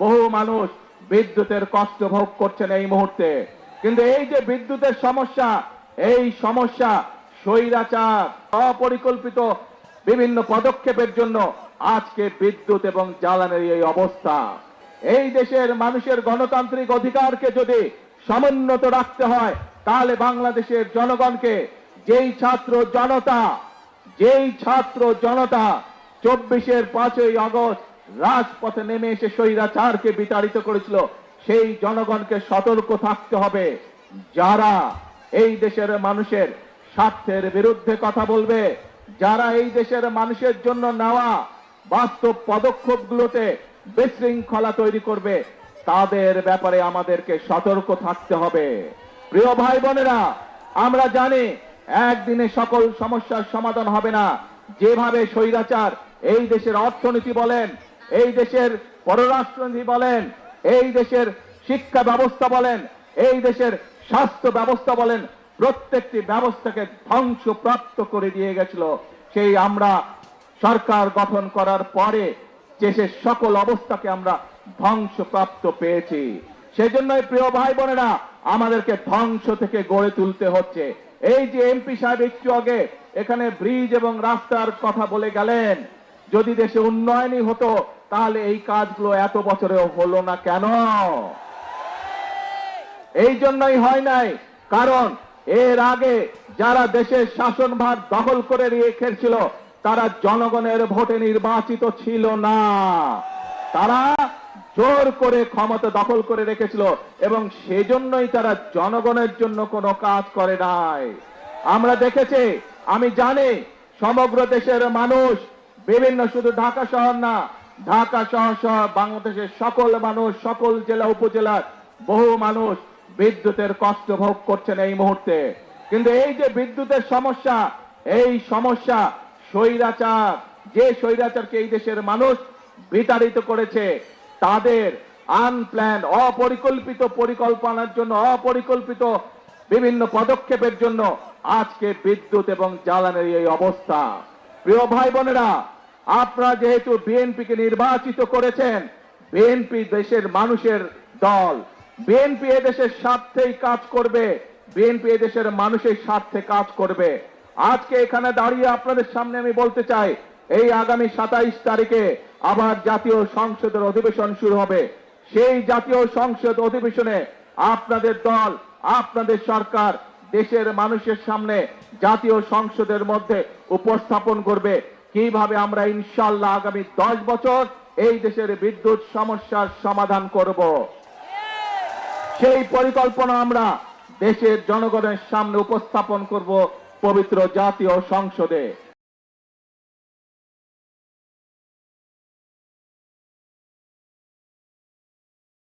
বহু মানুষ বিদ্যুতের কষ্ট ভোগ করছেন এই মুহূর্তে। কিন্তু এই যে বিদ্যুতের সমস্যা, এই সমস্যা স্বৈরাচার অপরিকল্পিত বিভিন্ন পদক্ষেপের জন্য আজকে বিদ্যুৎ এবং জ্বালানির এই অবস্থা। এই দেশের মানুষের গণতান্ত্রিক অধিকারকে যদি সমুন্নত রাখতে হয়, তাহলে বাংলাদেশের জনগণকে যেই ছাত্র জনতা 24-এর 5ই আগস্ট রাজপথে নেমে এসে স্বৈরাচারকে বিতাড়িত করেছিল, সেই জনগণকে সতর্ক থাকতে হবে। যারা এই দেশের মানুষের স্বার্থের বিরুদ্ধে কথা বলবে, যারা এই দেশের মানুষের জন্য নেওয়া বাস্তব পদক্ষেপগুলোতে বিশৃঙ্খলা তৈরি করবে, তাদের ব্যাপারে আমাদেরকে সতর্ক থাকতে হবে। প্রিয় ভাই বোনেরা, আমরা জানি একদিনে সকল সমস্যার সমাধান হবে না। যেভাবে স্বৈরাচার এই দেশের অর্থনীতি বলেন, এই দেশের পররাষ্ট্রনীতি বলেন, এই দেশের শিক্ষা ব্যবস্থা বলেন, এই দেশের স্বাস্থ্য ব্যবস্থা বলেন, প্রত্যেকটি ব্যবস্থাকে ধ্বংসপ্রাপ্ত করে দিয়ে গেছিল, সেই আমরা সরকার গঠন করার পরে দেশের সকল অবস্থাকে আমরা ধ্বংসপ্রাপ্ত পেয়েছি। সেজন্যই প্রিয় ভাই বোনেরা, আমাদেরকে ধ্বংস থেকে গড়ে তুলতে হচ্ছে। এই যে এমপি সাহেব একটু আগে এখানে ব্রিজ এবং রাস্তার কথা বলে গেলেন, যদি দেশে উন্নয়নই হতো তাহলে এই কাজগুলো এত বছরেও হলো না কেন? এই জন্যই হয় নাই, কারণ এর আগে যারা দেশের শাসনভার দখল করে রেখেছিল তারা জনগণের ভোটে নির্বাচিত ছিল না। তারা জোর করে ক্ষমতা দখল করে রেখেছিল এবং সেজন্যই তারা জনগণের জন্য কোনো কাজ করে নাই। আমরা দেখেছি, আমি জানি সমগ্র দেশের মানুষ, বিভিন্ন শুধু ঢাকা শহর না, ঢাকা শহর সহ বাংলাদেশের সকল মানুষ, সকল জেলা উপজেলার বহু মানুষ বিদ্যুতের কষ্ট ভোগ করছেন এই মুহূর্তে। কিন্তু এই যে বিদ্যুতের সমস্যা, এই সমস্যা স্বৈরাচার, যে স্বৈরাচারকে এই দেশের মানুষ বিতাড়িত করেছে, তাদের আনপ্ল্যান্ড অপরিকল্পিত পরিকল্পনার জন্য, অপরিকল্পিত বিভিন্ন পদক্ষেপের জন্য আজকে বিদ্যুৎ এবং জ্বালানির এই অবস্থা। প্রিয় ভাই বোনেরা, আপনারা যেহেতু বিএনপিকে নির্বাচিত করেছেন, বিএনপি দেশের মানুষের দল, বিএনপি এদেশের স্বার্থেই কাজ করবে, বিএনপি এদেশের মানুষের স্বার্থে কাজ করবে। আজকে এখানে দাঁড়িয়ে আপনাদের সামনে আমি বলতে চাই, এই আগামী 27 তারিখে আবার জাতীয় সংসদের অধিবেশন শুরু হবে। সেই জাতীয় সংসদ অধিবেশনে আপনাদের দল, আপনাদের সরকার দেশের মানুষের সামনে জাতীয় সংসদের মধ্যে উপস্থাপন করবে কিভাবে আমরা ইনশাআল্লাহ আগামী 10 বছর এই দেশের বিদ্যুৎ সমস্যার সমাধান করব। সেই পরিকল্পনা আমরা দেশের জনগণের সামনে উপস্থাপন করব পবিত্র জাতীয় সংসদে।